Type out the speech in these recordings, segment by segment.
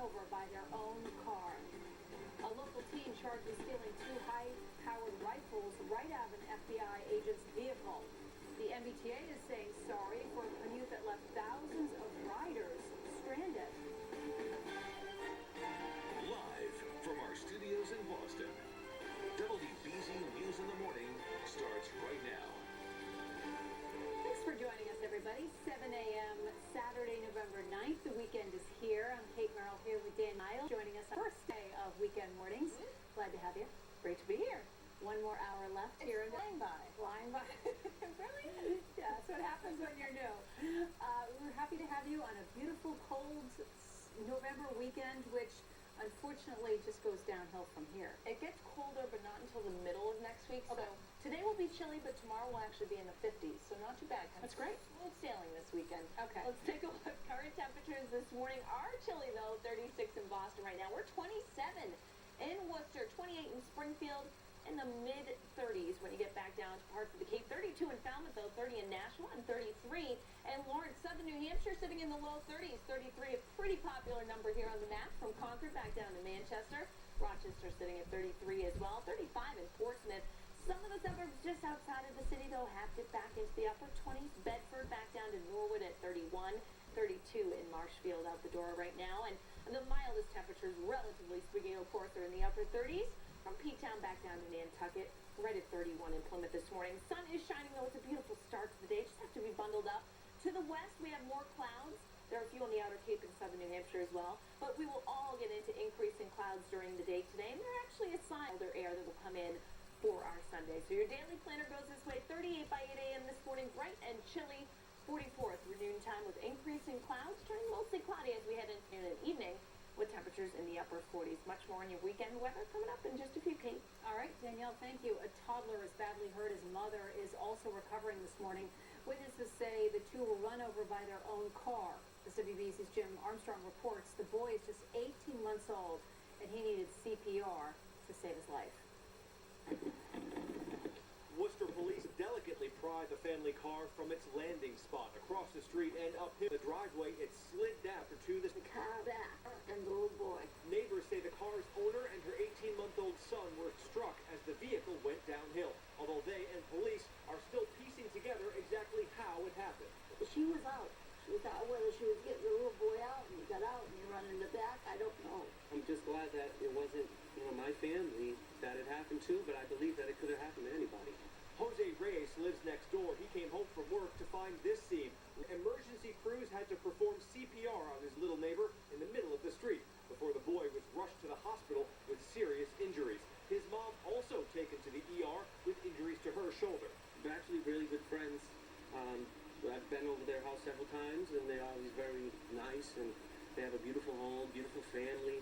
over by their own car. A local teen charged with stealing 2 high-powered rifles right out of an FBI agent's vehicle. The MBTA is saying sorry for a commute that left thousands of riders stranded. Live from our studios in Boston, WBZ News in the Morning starts right now. Thanks for joining us, everybody. 7 a.m. Saturday, November 9th. The weekend is here. I'm Kate Merrill here with Dan Niles, joining us on the first day of Weekend Mornings. Glad to have you. Great to be here. One more hour left here. Flying by. Flying by. Really? Yeah, that's what happens when you're new. We're happy to have you on a beautiful, cold November weekend, which unfortunately just goes downhill from here. It gets colder, but not until the middle of next week. Okay. So today will be chilly, but tomorrow will actually be in the 50s. So not too bad. That's great. Smooth sailing this weekend. Okay. Let's take a look. Current temperatures this morning are chilly, though. 36 in Boston right now. We're 27 in Worcester, 28 in Springfield, in the mid-30s when you get back down to parts of the Cape. 32 in Falmouth, though, 30 in Nashua, and 33 in Lawrence. Southern New Hampshire sitting in the low 30s. 33, a pretty popular number here on the map. From Concord back down to Manchester. Rochester sitting at 33 as well. 35 in Portsmouth. Some of the suburbs just outside of the city, though, have dipped back into the upper 20s. Bedford back down to Norwood at 31. 32 in Marshfield out the door right now. And the mildest temperatures, relatively speaking, of course, are in the upper 30s. From P-Town back down to Nantucket, right at 31 in Plymouth this morning. Sun is shining, though. It's a beautiful start to the day. Just have to be bundled up. To the west, we have more clouds. There are a few on the outer Cape and southern New Hampshire as well. But we will all get into increasing clouds during the day today. And they're actually a sign of air that will come in for our Sunday. So your daily planner goes this way. 38 by 8 a.m. this morning, bright and chilly. 44 through noontime with increasing clouds, turning mostly cloudy as we head into an evening, with temperatures in the upper 40s. Much more on your weekend weather coming up in just a few, Kate. All right, Danielle, thank you. A toddler is badly hurt. His mother is also recovering this morning. Witnesses say the two were run over by their own car. The WBZ's Jim Armstrong reports the boy is just 18 months old, and he needed CPR to save his life. Worcester police delicately pried the family car from its landing spot across the street and up the driveway. It slid down to the car back and the little boy. Neighbors say the car's owner and her 18-month-old son were struck as the vehicle went downhill, although they and police are still piecing together exactly how it happened. She was out. She was out. Whether she was getting the little boy out and he got out and he ran in the back, I don't know. I'm just glad that it wasn't, my family that it happened to, but I believe that it could have happened to anybody. Jose Reyes lives next door. He came home from work to find this scene. Emergency crews had to perform CPR on his little neighbor in the middle of the street before the boy was rushed to the hospital with serious injuries. His mom also taken to the ER with injuries to her shoulder. They're actually really good friends. I've been over their house several times, and they're always very nice, and they have a beautiful home, beautiful family,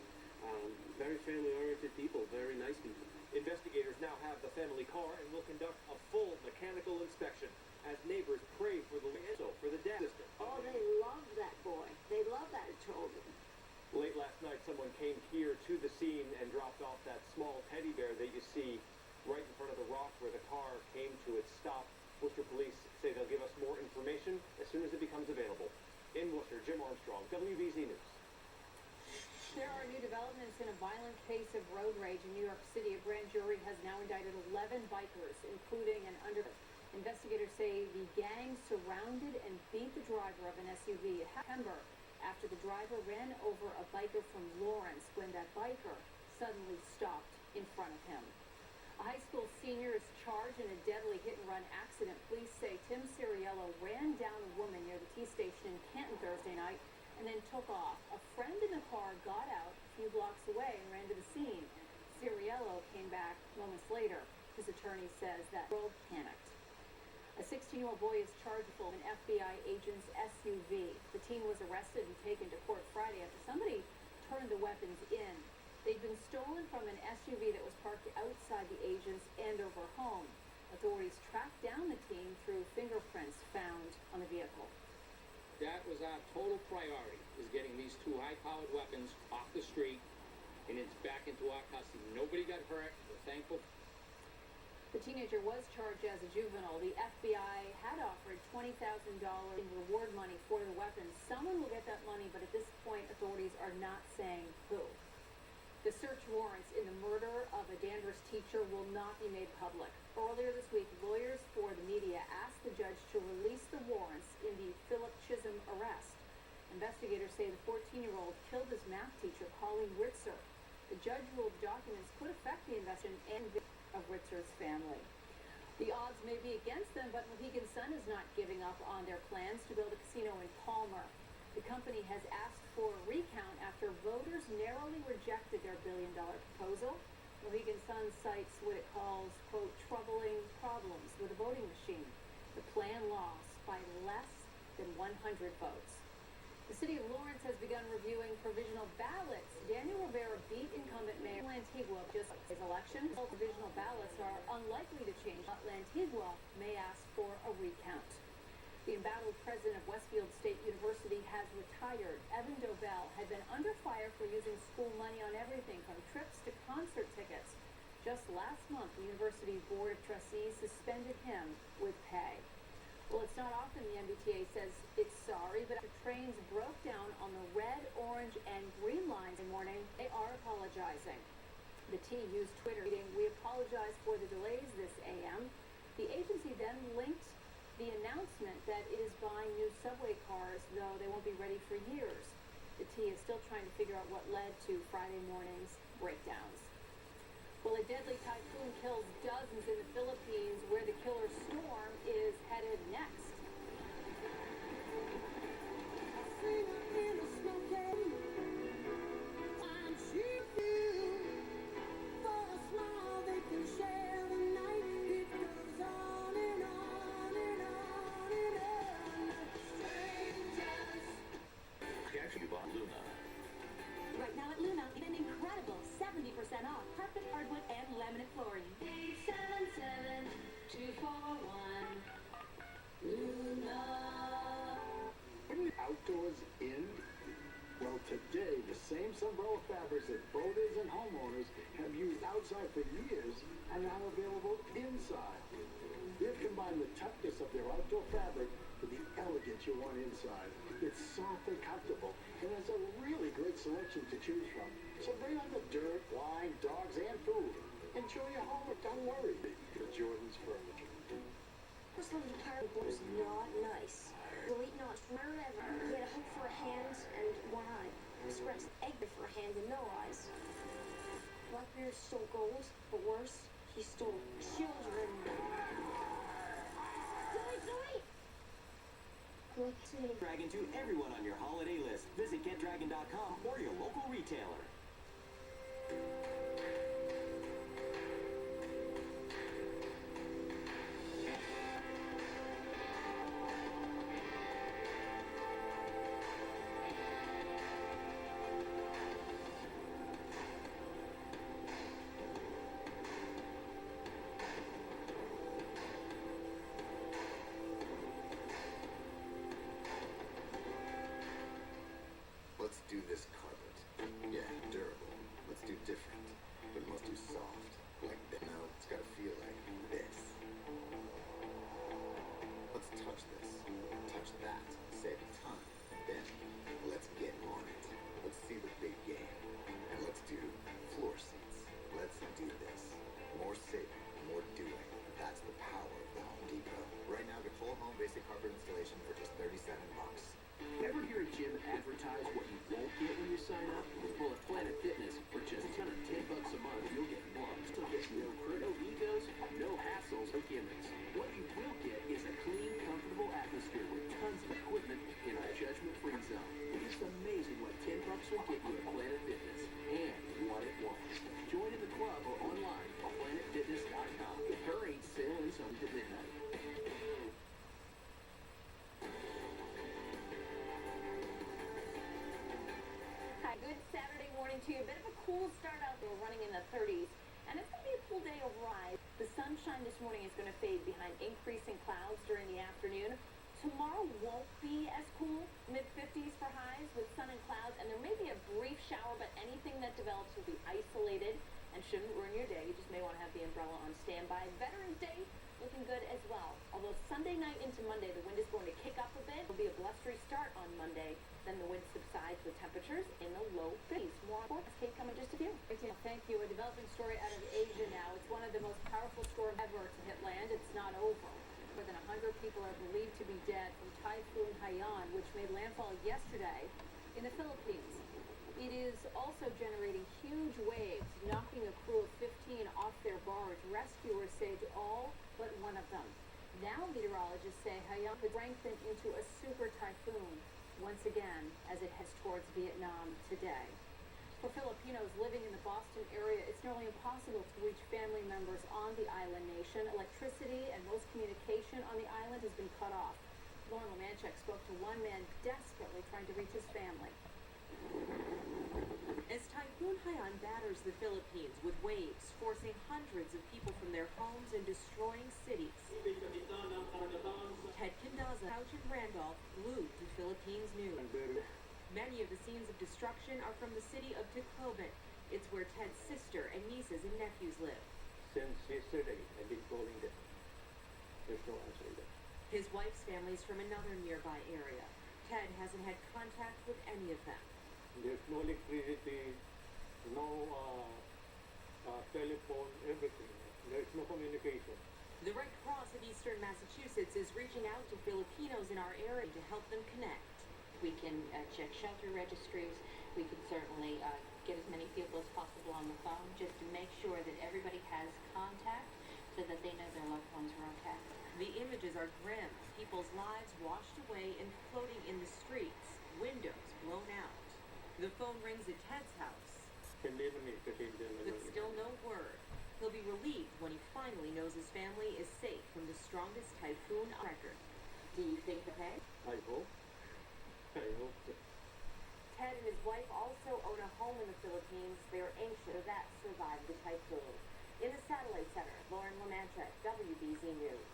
very family-oriented people, very nice people. Investigators now have the family car and will conduct a full mechanical inspection as neighbors pray for the dad system. Oh, they love that boy. They love that children. Late last night, someone came here to the scene and dropped off that small teddy bear that you see right in front of the rock where the car came to its stop. Worcester police say they'll give us more information as soon as it becomes available. In Worcester, Jim Armstrong, WBZ News. There are new developments in a violent case of road rage in New York City. A grand jury has now indicted 11 bikers, including an undercover. Investigators say the gang surrounded and beat the driver of an SUV in September after the driver ran over a biker from Lawrence when that biker suddenly stopped in front of him. A high school senior is charged in a deadly hit-and-run accident. Police say Tim Ciriello ran down a woman near the T-station in Canton Thursday night and then took off. A friend in the car got out a few blocks away and ran to the scene. Ciriello came back moments later. His attorney says that world panicked. A 16-year-old boy is charged with an FBI agent's SUV. The teen was arrested and taken to court Friday after somebody turned the weapons in. They'd been stolen from an SUV that was parked outside the agent's Andover home. Authorities tracked down the teen through fingerprints found on the vehicle. That was our total priority, is getting these two high-powered weapons off the street and it's back into our custody. Nobody got hurt. We're thankful. The teenager was charged as a juvenile. The FBI had offered $20,000 in reward money for the weapons. Someone will get that money, but at this point, authorities are not saying who. The search warrants in the murder of a Danvers teacher will not be made public. Earlier this week, lawyers for the media asked the judge to release the warrants in the Philip Chisholm arrest. Investigators say the 14-year-old killed his math teacher, Colleen Ritzer. The judge ruled the documents could affect the investigation and of Ritzer's family. The odds may be against them, but Mohegan Sun is not giving up on their plans to build a casino in Palmer. The company has asked for a recount after voters narrowly rejected their billion-dollar proposal. Mohegan Sun cites what it calls, quote, troubling problems with the voting machine. The plan lost by less than 100 votes. The city of Lawrence has begun reviewing provisional ballots. Daniel Rivera beat incumbent Mayor Lantigua just like his election. All provisional ballots are unlikely to change, but Lantigua may ask for a recount. The embattled president of Westfield State University has retired. Evan Dobell had been under fire for using school money on everything from trips to concert tickets. Just last month, the university's board of trustees suspended him with pay. Well, it's not often the MBTA says it's sorry, but after trains broke down on the red, orange, and green lines in the morning, they are apologizing. The T used Twitter, tweeting, "We apologize for the delays this AM." The agency then linked the announcement that it is buying new subway cars, though they won't be ready for years. The T is still trying to figure out what led to Friday morning's breakdowns. Well, a deadly typhoon kills dozens in the Philippines, where the killer storm is headed next. Actually, bought Luna. Right now at Luna, an incredible 70% off carpet, hardwood, and laminate flooring. 877-241 Luna. Outdoors in? Well, today, the same Sunbrella fabrics that boaters and homeowners have used outside for years are now available inside. They've combined the toughness of their outdoor fabric with the elegance you want inside. It's soft and comfortable, and has a really great selection to choose from. So bring on the dirt, wine, dogs, and food. Enjoy your home, but don't worry. The Jordan's Furniture. Muslim department was not nice. Delete not forever. He had a hook for a hand and one eye. Express egg for a hand and no eyes. Blackbeard stole gold, but worse, he stole children. Zoe! Dragon to everyone on your holiday list. Visit GetDragon.com or your local retailer. Let's do this carpet. Yeah, durable. Let's do different. But let's do soft. Like that. No, it's gotta feel like this. Let's touch this. Touch that. Save a ton. Then, let's get on it. Let's see the big game. And let's do floor seats. Let's do this. More saving, more doing. That's the power of the Home Depot. Right now, get full home basic carpet installation for just $37. Ever hear a gym advertise what you won't get when you sign up? Well, at Planet Fitness, for just $10 a month, you'll get plugs. You'll get no crew, no egos, no hassles, no gimmicks. What you will get is a clean, comfortable atmosphere with tons of equipment in a judgment-free zone. It's amazing what $10 will get you at Planet Fitness, and what it won't. Join in the club or online at planetfitness.com. Hurry, sale ends on to midnight. Good Saturday morning to you. A bit of a cool start out there, running in the 30s. And it's going to be a cool day overall. The sunshine this morning is going to fade behind increasing clouds during the afternoon. Tomorrow won't be as cool, mid-50s for highs with sun and clouds. And there may be a brief shower, but anything that develops will be isolated. and shouldn't ruin your day. You just may want to have the umbrella on standby. Veterans Day looking good as well. Although Sunday night into Monday, the wind is going to kick up a bit. It'll be a blustery start on Monday. Then the wind subsides with temperatures in the low 50s. More forecast, Kate, coming just a few. Thank you. A developing story out of Asia now. It's one of the most powerful storms ever to hit land. It's not over. More than 100 people are believed to be dead from Typhoon Haiyan, which made landfall yesterday in the Philippines. It is also generating huge waves, knocking a crew of 15 off their barge. Rescuers saved all but one of them. Now meteorologists say Haiyan could strengthen into a super typhoon once again as it heads towards Vietnam today. For Filipinos living in the Boston area, it's nearly impossible to reach family members on the island nation. Electricity and most communication on the island has been cut off. Lauren Lemanchek spoke to one man desperately trying to reach his family. As Typhoon Haiyan batters the Philippines with waves, forcing hundreds of people from their homes and destroying cities. Ted Candaza, Couch and Randolph glued to Philippines news. Many of the scenes of destruction are from the city of Tacloban. It's where Ted's sister and nieces and nephews live. Since yesterday, I've been calling them. There's no answer there. His wife's family's from another nearby area. Ted hasn't had contact with any of them. There's no electricity, no telephone, everything. There's no communication. The Red Cross of Eastern Massachusetts is reaching out to Filipinos in our area to help them connect. We can check shelter registries. We can certainly get as many people as possible on the phone just to make sure that everybody has contact so that they know their loved ones are okay. The images are grim. People's lives washed away and floating in the streets. Windows blown out. The phone rings at Ted's house. But still no word. He'll be relieved when he finally knows his family is safe from the strongest typhoon on record. Do you think okay? I hope. I hope so. Ted and his wife also own a home in the Philippines. They are anxious that survived the typhoon. In the Satellite Center, Lauren Lemanchek, WBZ News.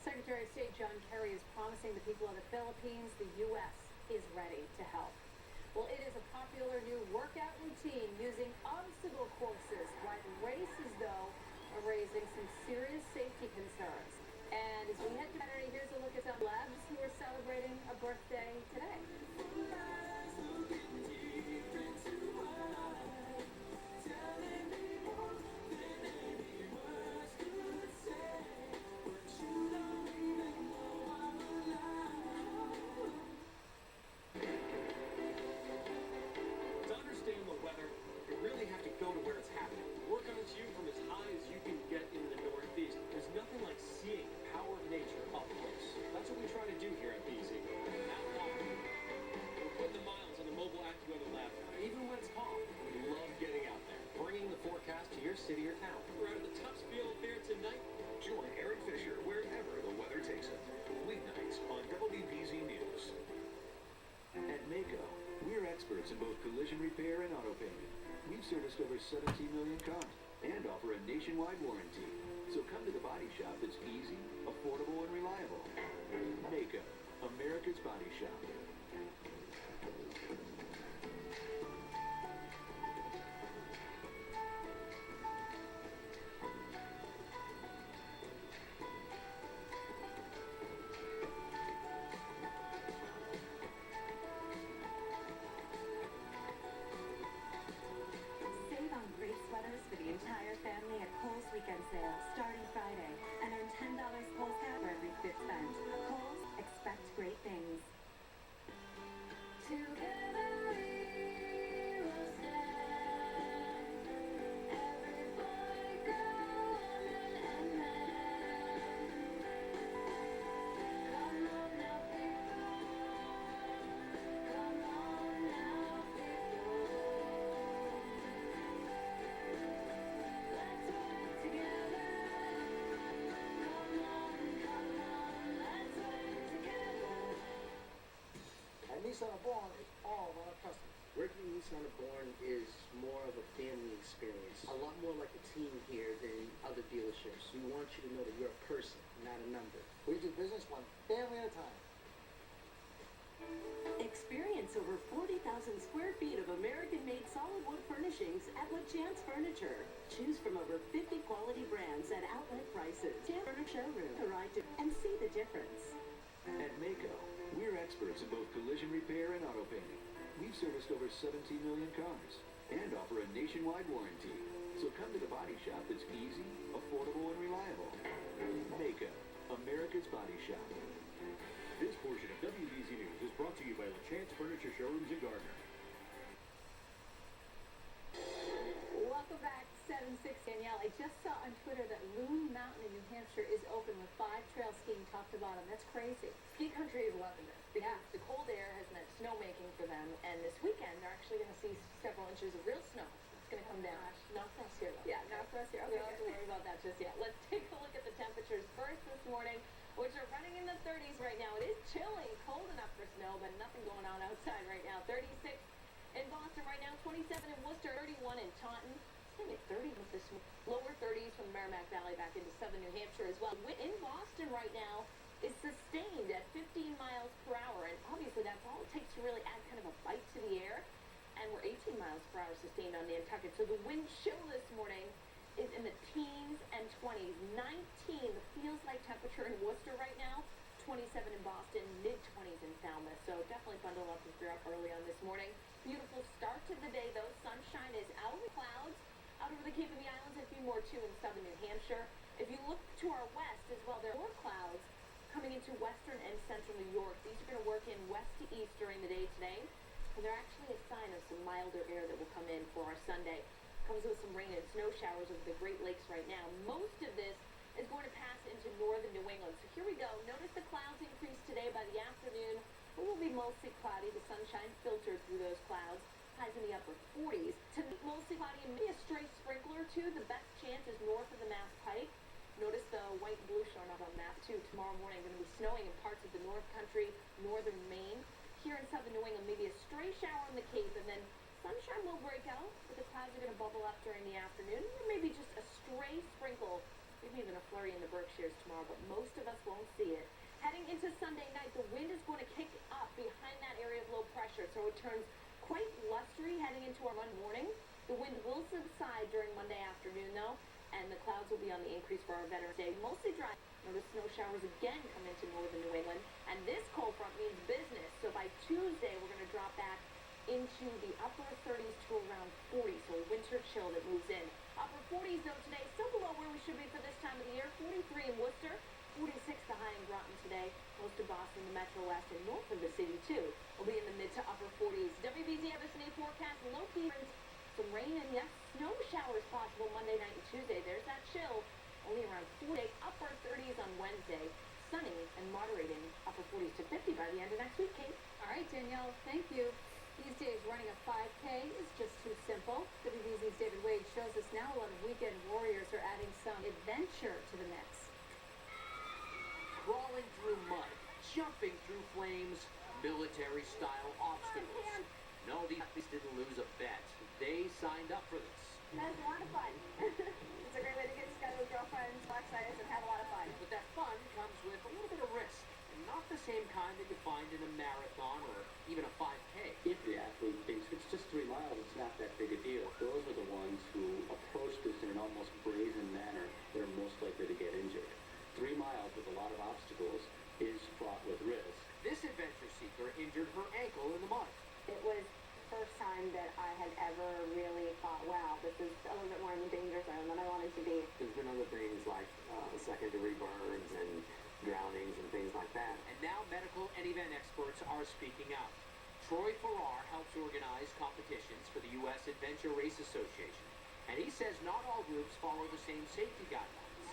Secretary of State John Kerry is promising the people of the Philippines the U.S. is ready to help. Well, it is a popular new workout routine using obstacle courses. Right, races, though, are raising some serious safety concerns. And as we head to Saturday, here's a look at some labs who are celebrating a birthday today. City or town. We're out of the Topsfield Fair tonight. Join Eric Fisher wherever the weather takes him. Weeknights on WBZ News. At Mako, we're experts in both collision repair and auto painting. We've serviced over 17 million cars and offer a nationwide warranty. So come to the body shop that's easy, affordable, and reliable. Mako, America's body shop. Weekend sale starting Friday and earn $10 Kohl's cash for every $5 spent. Kohl's, expect great things. Together we will stand. Every boy, girl, woman, and man. Come on now, people. Come on now, people. Let's work together. Come on, let's work together. At Nissan of Bourne is all about our customers. Working at Nissan of Bourne is more of a family experience. A lot more like a team here than other dealerships. We want you to know that you're a person, not a number. We do business one family at a time. Experience over 40,000 square feet of American-made solid wood furnishings at LaChance Furniture. Choose from over 50 quality brands at outlet prices. Chance Furniture Showroom. Arrive to and see the difference. At Mako, we're experts in both collision repair and auto painting. We've serviced over 17 million cars and offer a nationwide warranty. So come to the body shop that's easy, affordable, and reliable. Mako, America's body shop. This portion of WBZ News is brought to you by LaChance Furniture Showrooms in Gardner. Welcome back to 7-6, Danielle. I just saw on Twitter that Loon Mountain in New Hampshire is open with 5 trails skiing top to bottom. That's crazy. Ski country is loving this. Yeah. The cold air has meant snowmaking for them, and this weekend they're actually going to see several inches of real snow. It's going to come down. Not for us here, though. Yeah, not for us here. Okay, we don't have to worry about that just yet. Let's take a look at the temperatures first this morning, which are running in the 30s right now. It is chilly, cold enough for snow, but nothing going on outside right now. 36 in Boston right now, 27 in Worcester, 31 in Taunton. It's going to be 30 with this lower 30s from the Merrimack Valley back into southern New Hampshire as well. In Boston right now is sustained at 15 miles per hour, and obviously that's all it takes to really add kind of a bite to the air. And we're 18 miles per hour sustained on Nantucket. So the wind chill this morning is in the teens and 20s. 19, the feels like temperature in Worcester right now. 27 in Boston, mid-20s in Falmouth. So definitely bundle up if you're up early on this morning. Beautiful start to the day, though. Sunshine is out of the clouds. Out over the Cape of the Islands, a few more, too, in southern New Hampshire. If you look to our west as well, there are more clouds coming into western and central New York. These are going to work in west to east during the day today. And they're actually a sign of some milder air that will come in for our Sunday. Comes with some rain and snow showers over the Great Lakes right now. Most of this is going to pass into northern New England. So here we go. Notice the clouds increase today by the afternoon. It will be mostly cloudy. The sunshine filtered through those clouds. Highs in the upper 40s. Tonight, mostly cloudy and maybe a stray sprinkler or two. The best chance is north of the Mass Pike. Notice the white and blue showing up on map too. Tomorrow morning going to be snowing in parts of the North Country, northern Maine. Here in southern New England, maybe a stray shower on the Cape, and then sunshine will break out, but the clouds are going to bubble up during the afternoon. Or maybe just a stray sprinkle, maybe even a flurry in the Berkshires tomorrow, but most of us won't see it. Heading into Sunday night, the wind is going to kick up behind that area of low pressure, so it turns quite blustery heading into our Monday morning. The wind will subside during Monday afternoon, though, and the clouds will be on the increase for our Veterans Day. Mostly dry. Notice snow showers again come into northern New England, and this cold front means business. So by Tuesday, we're going to drop back into the upper 30s to around 40, so a winter chill that moves in. Upper 40s, though, today, still below where we should be for this time of the year. 43 in Worcester, 46 the high in Groton today. Most of Boston, the Metro West, and north of the city, too, will be in the mid to upper 40s. WBZ Everson forecast, low key, some rain and, yes, snow showers possible Monday night and Tuesday. There's that chill. Only around 40, upper 30s on Wednesday. Sunny and moderating, upper 40s to 50 by the end of next week, Kate. All right, Danielle, thank you. These days, running a 5K is just too simple. WBZ's David Wade shows us now a lot of weekend warriors are adding some adventure to the mix. Crawling through mud, jumping through flames, military-style obstacles. No, these athletes didn't lose a bet. They signed up for this. That's a lot of fun. It's a great way to get together with girlfriends, watch excited, and have a lot of fun. But that fun comes with a little bit of risk. And not the same kind that you find in a marathon or even a 5K. If the athlete thinks it's just 3 miles, it's not that big a deal. Those are the ones who approach this in an almost brazen manner that are most likely to get injured. 3 miles with a lot of obstacles is fraught with risk. This adventure seeker injured her ankle in the mud. It was the first time that I had ever really thought, wow, this is a little bit more in the danger zone than I wanted to be. There's been other things like secondary burns and drownings and things like that. And now medical and event experts are speaking out. Troy Farrar helps organize competitions for the U.S. Adventure Race Association. And he says not all groups follow the same safety guidelines.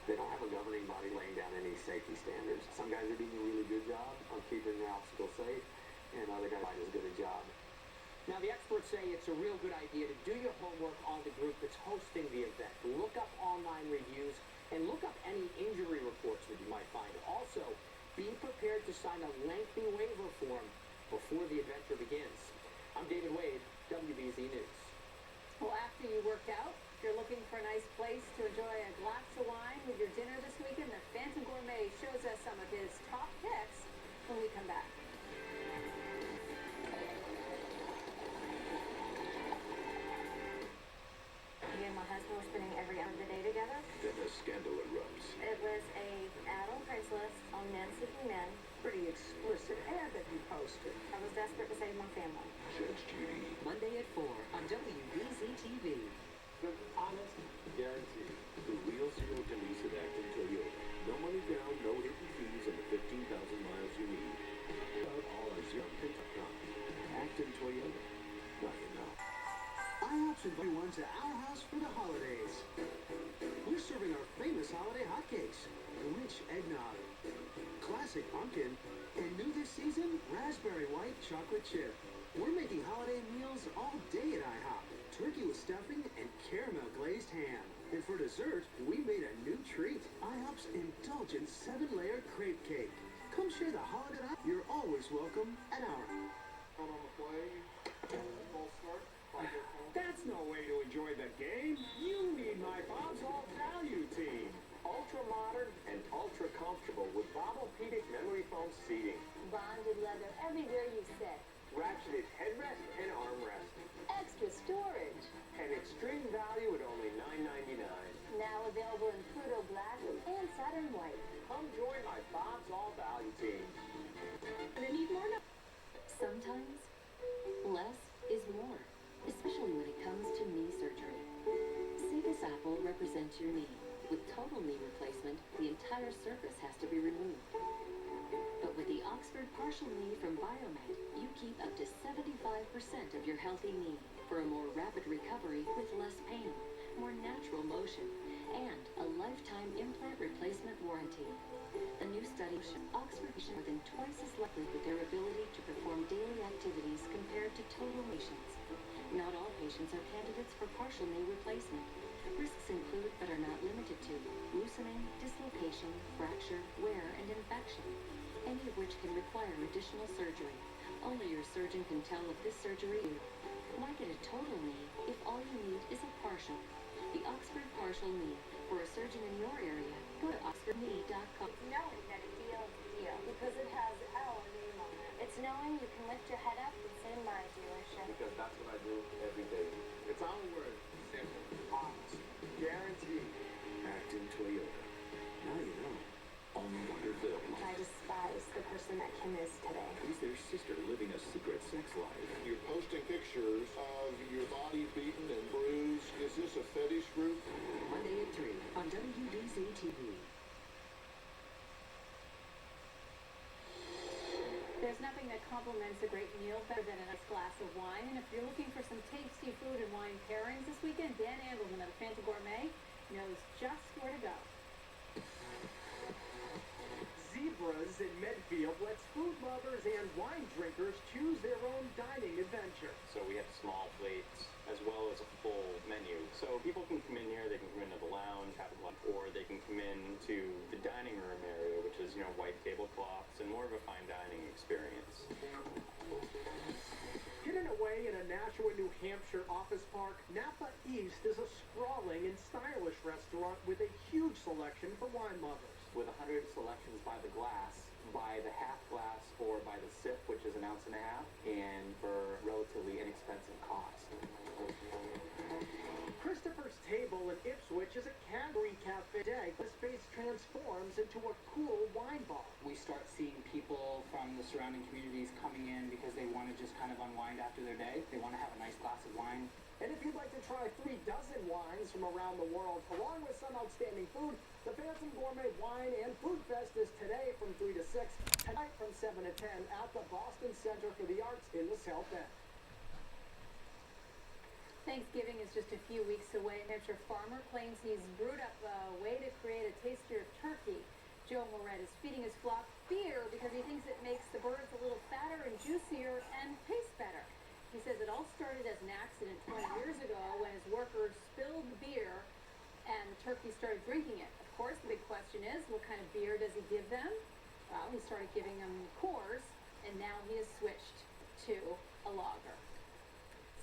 They don't have a governing body laying down any safety standards. Some guys are doing a really good job of keeping their obstacles safe, and other guys aren't as good a job. Now, the experts say it's a real good idea to do your homework on the group that's hosting the event. Look up online reviews and look up any injury reports that you might find. Also, be prepared to sign a lengthy waiver form before the adventure begins. I'm David Wade, WBZ News. Well, after you work out, if you're looking for a nice place to enjoy a glass of wine with your dinner this weekend, the Phantom Gourmet shows us some of his top picks when we come back. scandal erupts. It was a ad on Craigslist on Men Seeking Men. Pretty explicit ad that you posted. I was desperate to save my family. Judge Judy. Monday at 4 on WBZ TV. Good, honest, guaranteed. The real zero to lease at Acton Toyota. No money down, no hidden fees, and the 15,000 miles you need. About all our zero.com. Acton Toyota. Not enough. IHOP's invite everyone to our house for the holidays. We're serving our famous holiday hotcakes, rich eggnog, classic pumpkin, and new this season, raspberry white chocolate chip. We're making holiday meals all day at IHOP. Turkey with stuffing and caramel glazed ham. And for dessert, we made a new treat. IHOP's indulgent 7-layer crepe cake. Come share the holiday. You're always welcome at our. On the play, full start. That's no way to enjoy the game. You need my Bob's All Value team. Ultra modern and ultra comfortable with Bobopedic memory foam seating. Bonded leather everywhere you sit. Ratcheted headrest and armrest. Extra storage. And extreme value at only $9.99. Now available in Pluto Black and Saturn White. Come join my Bob's All Value team. Gonna need more now. Sometimes, less is more, especially when it comes to knee surgery. See this apple represents your knee. With total knee replacement, the entire surface has to be removed. But with the Oxford Partial Knee from Biomed, you keep up to 75% of your healthy knee for a more rapid recovery with less pain, more natural motion, and a lifetime implant replacement warranty. A new study shows Oxford patients more than twice as likely with their ability to perform daily activities compared to total patients. Not all patients are candidates for partial knee replacement. Risks include, but are not limited to, loosening, dislocation, fracture, wear, and infection, any of which can require additional surgery. Only your surgeon can tell if this surgery is. Why get a total knee if all you need is a partial? The Oxford Partial Knee. For a surgeon in your area, go to oxfordknee.com. Knowing that a deal is a deal because it has our name on it. It's knowing you can lift your head up and say my dealership. Because that's what I do every day. It's our word. Simple. Honest. Guaranteed. Acton Toyota. Now you know. Only Wonderville. I despise the person that Kim is today. He's their sister living a secret sex life. You're posting pictures of your body beaten and bruised. Is this a fetish group? Monday at 3 on WBZ TV. There's nothing that complements a great meal better than a nice glass of wine. And if you're looking for some tasty food and wine pairings this weekend, Dan Ambleman of Fanta Gourmet knows just where to go. Zebras in Medfield lets food lovers and wine drinkers choose their own dining adventure. So we have small plates as well as a full menu. So people can come in here, they can come into the lounge, have lunch, or they can come in to the dining room area, which is, white tablecloths and more of a fine dining experience. Hidden away in a Nashua, New Hampshire office park, Napa East is a sprawling and stylish restaurant with a huge selection for wine lovers. With 100 selections by the glass, by the half glass, or by the sip, which is 1.5 ounces, and for relatively inexpensive cost. Christopher's Table in Ipswich is a Cadbury cafe day. The space transforms into a cool wine bar. We start seeing people from the surrounding communities coming in because they want to just kind of unwind after their day. They want to have a nice glass of wine. And if you'd like to try 3 dozen wines from around the world, along with some outstanding food, the Phantom Gourmet Wine and Food Fest is today from 3 to 6, tonight from 7 to 10 at the Boston Center for the Arts in the South End. Thanksgiving is just a few weeks away. A New Hampshire farmer claims he's brewed up a way to create a tastier turkey. Joe Moret is feeding his flock beer because he thinks it makes the birds a little fatter and juicier and taste better. He says it all started as an accident 20 years ago when his workers spilled the beer and the turkey started drinking it. Of course, the big question is, what kind of beer does he give them? Well, he started giving them Coors, and now he has switched to a lager.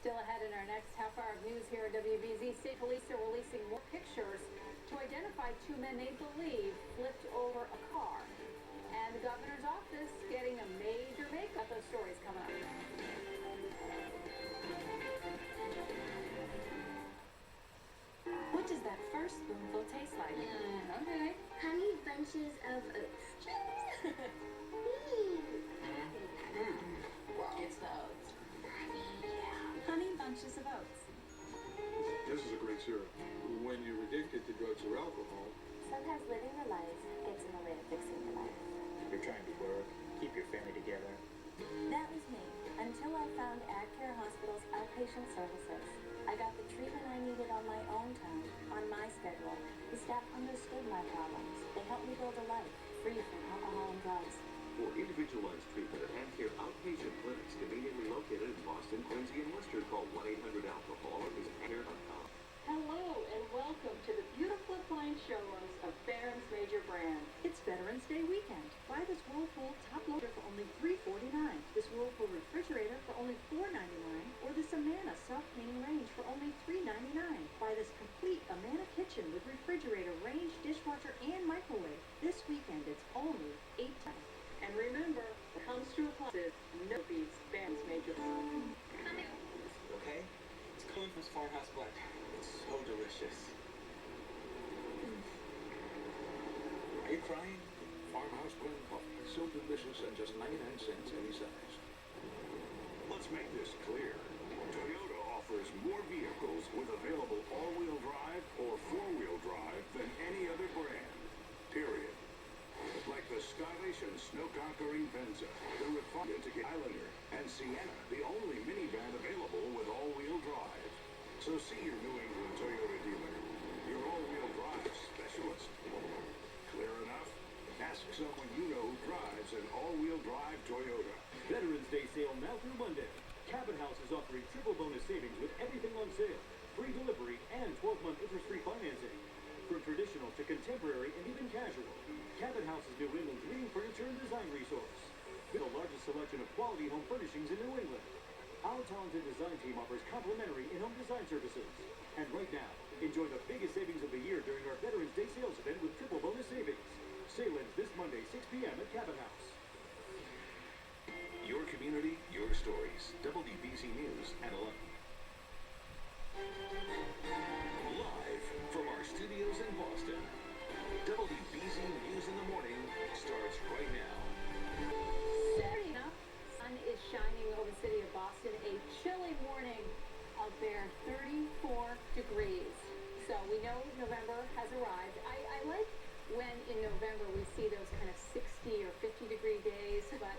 Still ahead in our next half hour of news here at WBZ, state police are releasing more pictures to identify 2 men they believe flipped over a car. And the governor's office getting a major makeup. Those stories coming up. What does does that first spoonful taste like? Okay. Honey bunches of oats. It's the oats. Honey bunches of oats. This is a great syrup. When you're addicted to drugs or alcohol, Sometimes living your life gets in the way of fixing your life. You're trying to work, keep your family together. That was me, until I found AdCare Hospital's outpatient services. I got the treatment I needed on my own time, on my schedule. The staff understood my problems. They helped me build a life, free from alcohol and drugs. For individualized treatment at AdCare outpatient clinics conveniently located in Boston, Quincy, and Worcester, call 1-800-ALCOHOL or visit care.com. Hello and welcome to the beautiful appliance showrooms of Barron's Major Brand. It's Veterans Day weekend. Buy this Whirlpool top loader for only $349, this Whirlpool refrigerator for only $499, or this Amana soft cleaning range for only $399. Buy this complete Amana kitchen with refrigerator, range, dishwasher, and microwave. This weekend it's only $8. And remember, when it comes to appliances, no beats Barron's Major Brand. Okay? It's coming from this farmhouse blend. It's so delicious. Are you crying? Farmhouse blend coffee. So delicious and just 99 cents any size. Let's make this clear. Toyota offers more vehicles with available all-wheel drive or four-wheel drive than any other brand. Period. Like the stylish and snow-conquering Venza, the refined Highlander, and Sienna, the only minivan available with all-wheel drive. So see your New England Toyota dealer, your all-wheel drive specialist. Clear enough? Ask someone you know who drives an all-wheel drive Toyota. Veterans Day sale now through Monday. Cabin House is offering triple bonus savings with everything on sale. Free delivery and 12-month interest-free financing. From traditional to contemporary and even casual, Cabin House is New England's leading furniture and design resource. With the largest selection of quality home furnishings in New England. Our talented design team offers complimentary in-home design services. And right now, enjoy the biggest savings of the year during our Veterans Day sales event with triple bonus savings. Sale ends this Monday, 6 p.m. at Cabin House. Your community, your stories. WBZ News at 11. Live from our studios in Boston, WBZ News in the Morning starts right now. Saturday enough, sun is shining over the city of Boston. A chilly morning out there, 34 degrees. So we know November has arrived. I like when in November we see those kind of 60 or 50 degree days, but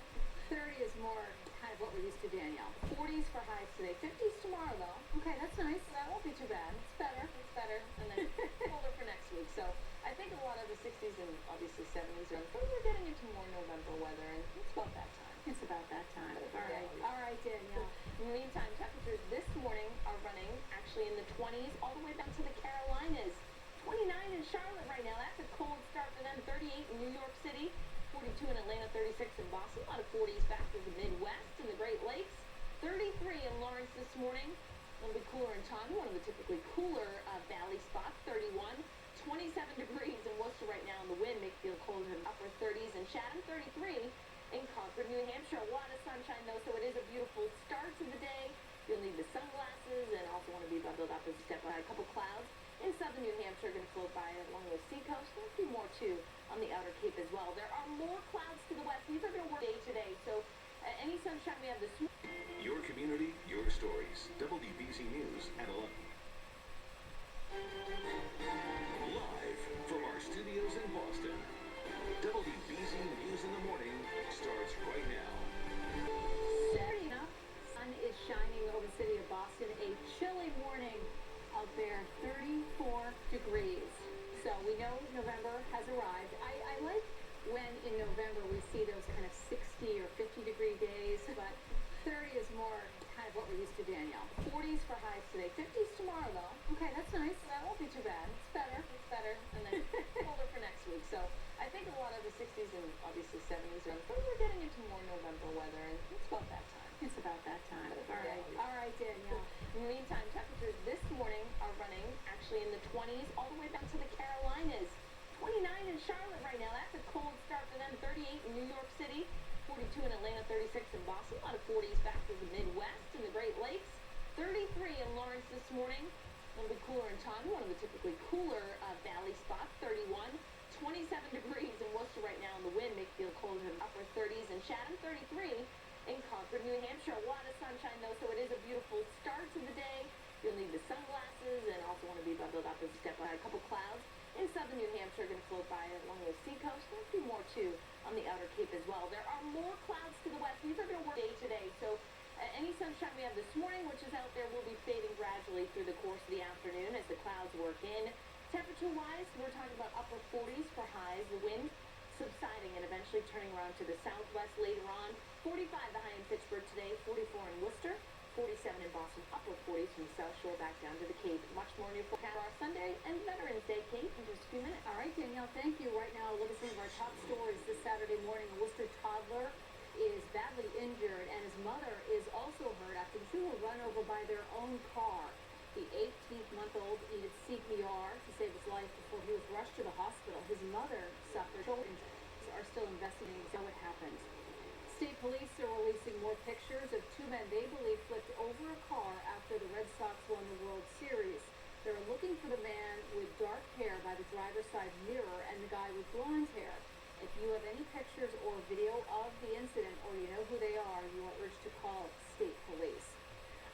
30 is more kind of what we're used to, Danielle. 40s for highs today. 50s tomorrow, though. Okay, that's nice. That won't be too bad. It's better. It's better. And then colder for next week. So I think a lot of the 60s and obviously 70s are, but we're getting into more November weather, and it's about that time. It's about that time. All right, Danielle. In the meantime, temperatures this morning are running actually in the 20s all the way down to the Carolinas. 29 in Charlotte right now. That's a cold start for them. 38 in New York City. 42 in Atlanta, 36 in Boston. A lot of 40s back to the Midwest and the Great Lakes. 33 in Lawrence this morning. A little bit cooler in Taunton, one of the typically cooler valley spots. 31. 27 degrees in Worcester right now, and the wind makes it feel colder in upper 30s. In Chatham, 33. In Concord, New Hampshire, a lot of sunshine though, so it is a beautiful start to the day. You'll need the sunglasses and also want to be bundled up as you step by. A couple clouds in southern New Hampshire going to float by along the seacoast. There'll be more too on the outer Cape as well. There are more clouds to the west. These are going to work day today, so any sunshine we have this morning. Your community, your stories. WBZ News at 11. Live from our studios in Boston, WBZ News in the Morning starts right now. Saturday enough, sun is shining over the city of Boston. A chilly morning out there, 34 degrees. So we know November has arrived. I like when in November we see those kind of 60 or 50 degree days, but 30 is more kind of what we're used to, Danielle. 40s for highs today. 50s tomorrow, though. Okay, that's nice. That won't be too bad. It's better. It's better. And then colder for next week. So I think a lot of the 60s and obviously 70s are, but we're getting into more November weather, and it's about that time. It's about that time. All right, Danielle. In the meantime, temperatures this morning are running actually in the 20s all the way down to the Carolinas. 29 in Charlotte right now. That's a cold start for them. 38 in New York City. 42 in Atlanta, 36 in Boston. A lot of 40s back to the Midwest and the Great Lakes. 33 in Lawrence this morning. little bit cooler in Taunton, one of the typically cooler valley spots, 31. 27 degrees in Worcester right now, and the wind makes it feel colder in the upper 30s. In Chatham, 33. In Concord, New Hampshire, a lot of sunshine though, so it is a beautiful start to the day. You'll need the sunglasses and also want to be bundled up as you step on a couple clouds. In southern New Hampshire, going to float by along the seacoast. There's a few more too on the outer Cape as well. There are more clouds to the west. These are going to work day today, so any sunshine we have this morning, which is out there, will be fading gradually through the course of the afternoon as the clouds work in. Temperature-wise, we're talking about upper 40s for highs. The wind subsiding and eventually turning around to the southwest later on. 45 the high in Pittsburgh today, 44 in Worcester, 47 in Boston, upper 40s from the South Shore back down to the Cape. Much more new for our Sunday and Veterans Day, Kate, in just a few minutes. All right, Danielle, thank you. Right now, look at some of our top stories this Saturday morning. A Worcester toddler is badly injured, and his mother is also hurt after the two were run over by their own car. The 18-month-old needed CPR to save his life before he was rushed to the hospital. His mother suffered shoulder injuries. Are still investigating what happened. State police are releasing more pictures of two men they believe flipped over a car after the Red Sox won the World Series. They're looking for the man with dark hair by the driver's side mirror and the guy with blonde hair. If you have any pictures or video of the incident or you know who they are, you are urged to call state police.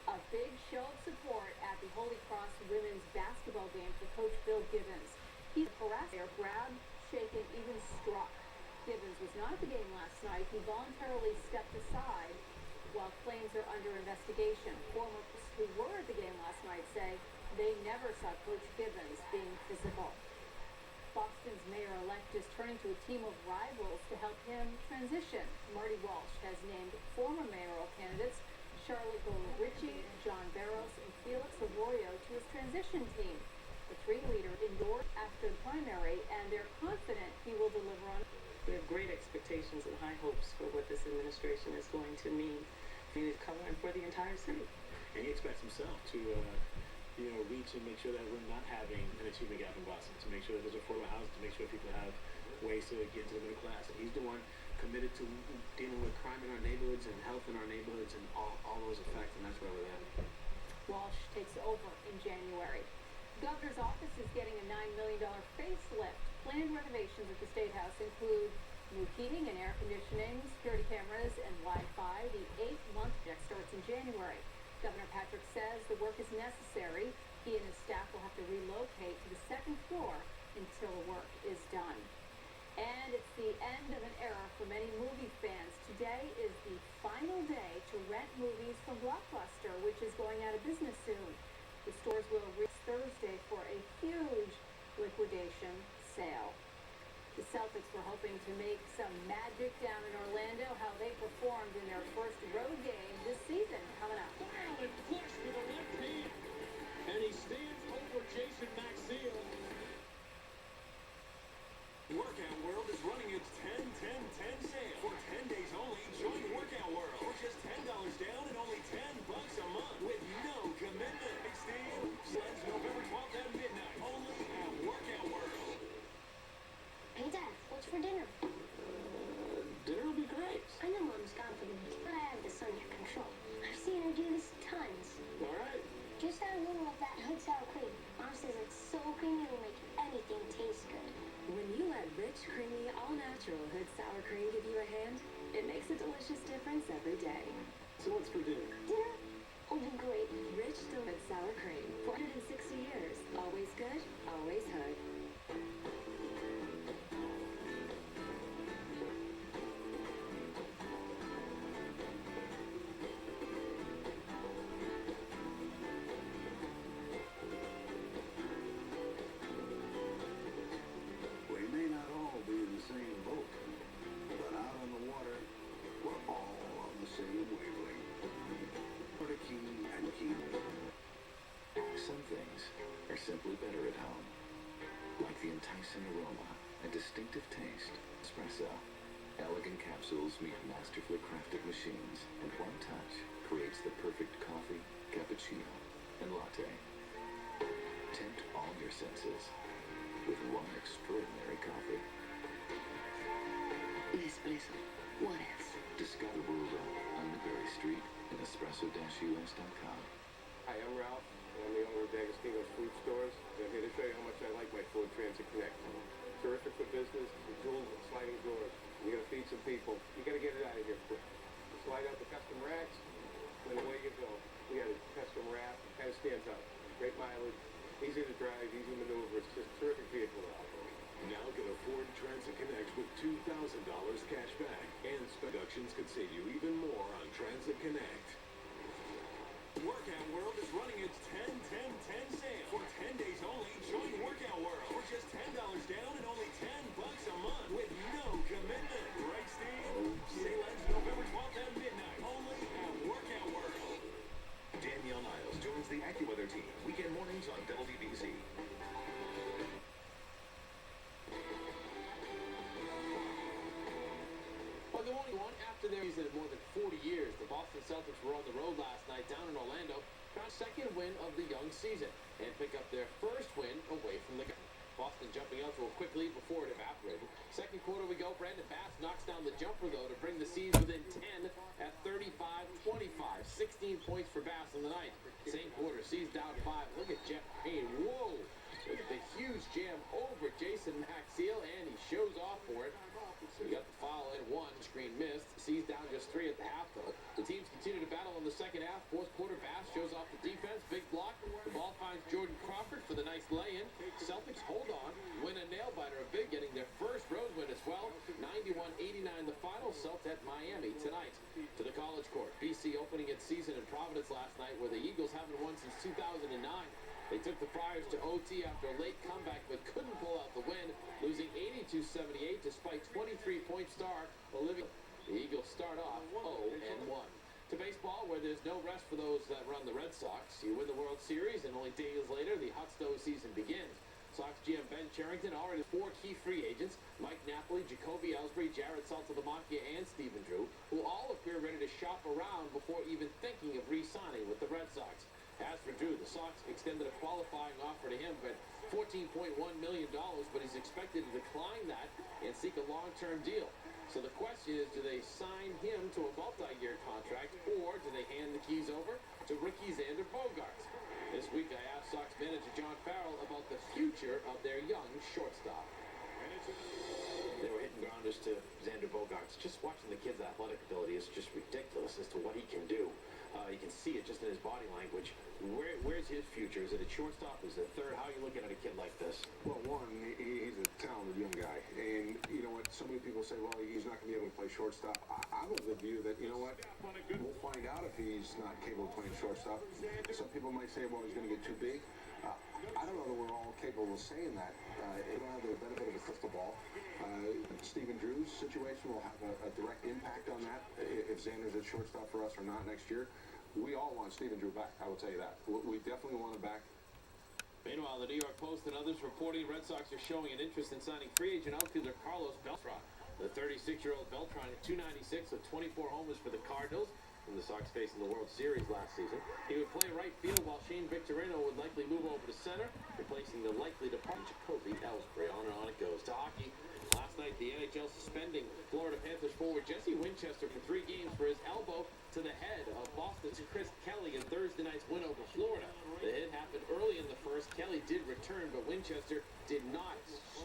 A big show of support at the Holy Cross women's basketball game for Coach Bill Gibbons. He's harassed, grabbed, shaken, even struck. Gibbons was not at the game last night. He voluntarily stepped aside while claims are under investigation. Former who were at the game last night say they never saw Coach Gibbons being physical. Boston's mayor-elect is turning to a team of rivals to help him transition. Marty Walsh has named former mayoral candidates Charlotte Golden-Ritchie, John Barros, and Felix Arroyo to his transition team. The three leaders endorsed after the primary, and they're confident he will deliver on. We have great expectations and high hopes for what this administration is going to mean for the color and for the entire city. And he expects himself to, reach and make sure that we're not having an achievement gap in Boston, to make sure that there's affordable housing, to make sure people have ways to get into the middle class. And he's the one committed to dealing with crime in our neighborhoods and health in our neighborhoods and all those effects, and that's where we're at. Walsh takes over in January. The governor's office is getting a $9 million facelift. Planned renovations at the State House include new heating and air conditioning, security cameras, and Wi-Fi. The 8-month project starts in January. Governor Patrick says the work is necessary. He and his staff will have to relocate to the second floor until the work is done. And it's the end of an era for many movie fans. Today is the final day to rent movies from Blockbuster, which is going out of business soon. The stores will reach Thursday for a huge liquidation sale. The Celtics were hoping to make some magic down in Orlando. How they performed in their first road game this season. Coming up. Violent push with a left hand, and he stands over Jason Maxiell. Workout World is running its 10-10-10 sale. For 10 days only, join Workout World for just $10 down and only $10 a month with no commitment. Hey, Steve, sleds November 12th at midnight, only at Workout World. Hey, Dad, what's for dinner? Dinner will be great. I know Mom's gone for the week, but I have this under control. I've seen her do this tons. All right. Just add a little of that hood sour cream. Mom says it's so creamy it'll make anything taste good. When you let rich, creamy, all-natural Hood Sour Cream give you a hand, it makes a delicious difference every day. So what's for dinner? Dinner will be great. Rich, Hood Sour Cream. 460 years. Always good, always Hood. We may not all be in the same boat, but out on the water, we're all on the same wavelength. Put a key and keep. Some things are simply better at home. Like the enticing aroma and distinctive taste. Espresso. Elegant capsules meet masterfully crafted machines, and one touch creates the perfect coffee, cappuccino, and latte. Tempt all your senses with one extraordinary coffee. Nespresso. What else? Discover World on Newberry Street and espresso-us.com. Hi, I'm Ralph, I'm the owner of D'Agostino's Food Stores. I'm here to show you how much I like my food, Transit Connect. Terrific for business, the tools and sliding doors. You gotta feed some people. You gotta get it out of here quick. You slide out the custom racks, and away you go. We got a custom wrap, kind of stands out. Great mileage, easy to drive, easy maneuver. It's just a terrific vehicle to operate. Now get a Ford Transit Connect with $2,000 cash back, and deductions could save you even more on Transit Connect. Workout World is running its 10-10-10 sale. For 10 days only, join Workout World for just $10 down and only $10 a month with no commitment. Right, Steve? Sale ends November 12th at midnight. Only at Workout World. Danielle Niles joins the AccuWeather team weekend mornings on WBZ. Well, good morning, everyone. After their season of more than 40 years, the Boston Celtics were on the road last night down in Orlando, got a second win of the young season, and pick up their first win away from the game. Boston jumping out to a quick lead before it evaporated. Second quarter we go. Brandon Bass knocks down the jumper, though, to bring the C's within 10 at 35-25. 16 points for Bass in the night. Same quarter, C's down 5. Look at Jeff Payne. Whoa! Look at the huge jam over Jason Maxiel, and he shows off for it. He got the foul and one. Screen missed. C's down just 3 at the half, though. The teams continue to battle in the second half. Fourth quarter, Bass shows off the defense. Big block. The ball finds Jordan Crawford for the nice lay-in. Celtics hold on. Win a nail-biter of big, getting their first road win as well. 91-89 the final. Celts at Miami tonight. To the College Court. BC opening its season in Providence last night, where the Eagles haven't won since 2009. They took the Friars to OT after a late comeback, but couldn't pull out the win, losing 82-78 despite 23-point star Olivia. The Eagles start off 0-1. To baseball, where there's no rest for those that run the Red Sox. You win the World Series, and only days later, the hot stove season begins. Sox GM Ben Cherington already has 4 key free agents: Mike Napoli, Jacoby Ellsbury, Jared Saltalamacchia, and Stephen Drew, who all appear ready to shop around before even thinking of re-signing with the Red Sox. As for Drew, the Sox extended a qualifying offer to him for $14.1 million, but he's expected to decline that and seek a long-term deal. So the question is, do they sign him to a multi-year contract, or do they hand the keys over to Ricky Xander Bogaerts? This week I asked Sox manager John Farrell about the future of their young shortstop. They were hitting grounders to Xander Bogaerts. Just watching the kid's athletic ability is just ridiculous as to what he can do. You can see it just in his body language. Where's his future? Is it a shortstop? Is it a third? How are you looking at a kid like this? Well, one, he's a talented young guy. And you know what? So many people say, well, he's not going to be able to play shortstop. I'm of the view that, you know what? We'll find out if he's not capable of playing shortstop. Some people might say, well, he's going to get too big. I don't know that we're all capable of saying that. We don't have the benefit of a crystal ball. Stephen Drew's situation will have a direct impact on that, if Xander's at shortstop for us or not next year. We all want Stephen Drew back, I will tell you that. We definitely want him back. Meanwhile, the New York Post and others reporting Red Sox are showing an interest in signing free agent outfielder Carlos Beltran. The 36-year-old Beltran hit .296 with 24 homers for the Cardinals when the Sox faced in the World Series last season. He would play right field while Shane Victorino would likely move over to center, replacing the likely departure Jacoby Ellsbury. On and on it goes. To hockey, last night the NHL suspending Florida Panthers forward Jesse Winchester for 3 games for his elbow to the head of Boston's Chris Kelly in Thursday night's win over Florida. The hit happened early in the first. Kelly did return, but Winchester did not,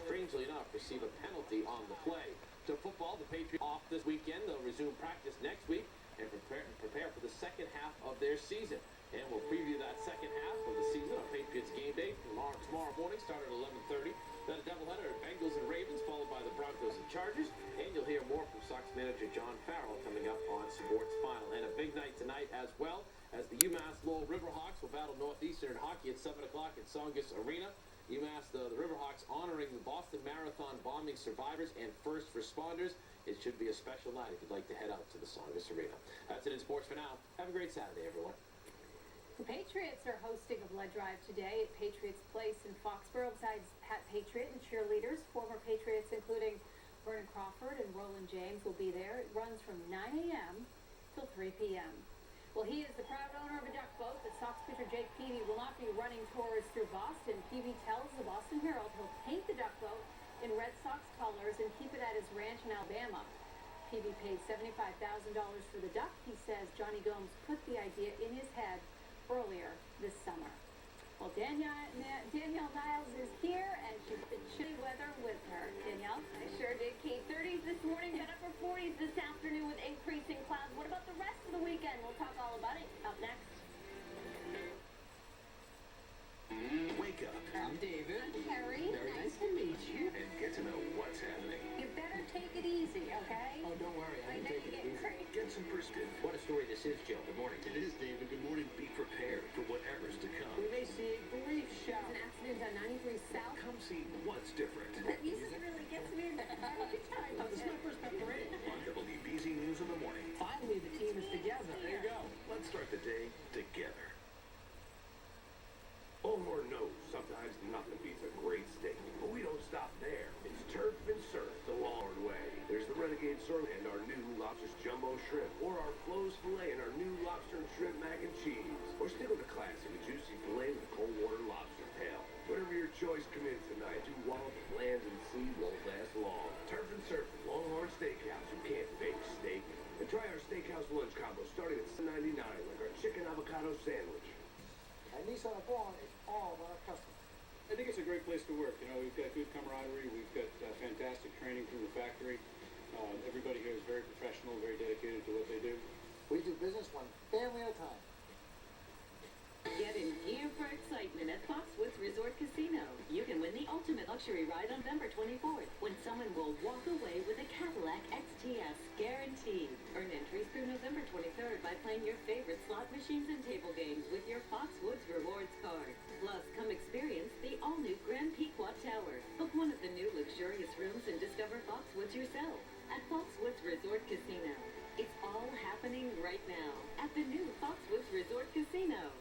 strangely enough, receive a penalty on the play. To football, the Patriots off this weekend. They'll resume practice next week and prepare for the second half of their season. And we'll preview that second half of the season on Patriots game day tomorrow morning, start at 11:30. Then a doubleheader at Bengals and Ravens, followed by the Broncos and Chargers. And you'll hear more from Sox manager John Farrell coming up on Sports Final. And a big night tonight as well, as the UMass Lowell Riverhawks will battle Northeastern hockey at 7 o'clock at Songus Arena. UMass, the Riverhawks, honoring the Boston Marathon bombing survivors and first responders. It should be a special night if you'd like to head out to the Songus Arena. That's it in sports for now. Have a great Saturday, everyone. The Patriots are hosting a blood drive today at Patriots Place in Foxborough. Besides Pat Patriot and cheerleaders, former Patriots including Vernon Crawford and Roland James will be there. It runs from 9 a.m. till 3 p.m. Well, he is the proud owner of a duck boat that Sox pitcher Jake Peavy will not be running tours through Boston. Peavy tells the Boston Herald he'll paint the duck boat in Red Sox colors and keep it at his ranch in Alabama. Peavy paid $75,000 for the duck. He says Johnny Gomes put the idea in his head earlier this summer. Well, Danielle Niles is here, and she's been chilly weather with her. Danielle? I sure did, Kate. 30s this morning, but upper 40s this afternoon with increasing clouds. What about the rest of the weekend? We'll talk all about it up next. Wake up. I'm David. I'm Carrie. Very nice to meet you. And get to know what's happening. You better take it easy, okay? Oh, don't worry. I know you're getting crazy. Get some perspective. What a story this is, Joe. Good morning. It is, David. Good morning. Be prepared for whatever's to come. We may see a brief shower. An accident on 93 South. Come see what's different. That music really gets me every time. Oh, this is my first time parade. On WBZ News in the morning. Finally, the team is together. There you go. Let's start the day together. Old Horn knows sometimes nothing beats a great steak, but we don't stop there. It's turf and surf the long way. There's the Renegade Sirloin and our new Lobster's Jumbo Shrimp, or our Flo's Filet and our new Lobster and Shrimp Mac and Cheese, or stick with the classic, a juicy filet with a cold water lobster tail. Whatever your choice, come in tonight. Do while the land and sea won't last long. Turf and surf at Longhorn Steakhouse. You can't fake steak. And try our steakhouse lunch combo starting at $7.99, like our chicken avocado sandwich. And Nissan of Vaughan is all about our customers. I think it's a great place to work. You know, we've got good camaraderie. We've got fantastic training from the factory. Everybody here is very professional, very dedicated to what they do. We do business one family at a time. Get in gear for excitement at Foxwoods Resort Casino. You can win the ultimate luxury ride on November 24th, when someone will walk away with a Cadillac XTS guaranteed. Earn entries through November 23rd by playing your favorite slot machines and table games with your Foxwoods Rewards card. Plus, come experience the all-new Grand Pequot Tower. Book one of the new luxurious rooms and discover Foxwoods yourself at Foxwoods Resort Casino. It's all happening right now at the new Foxwoods Resort Casino.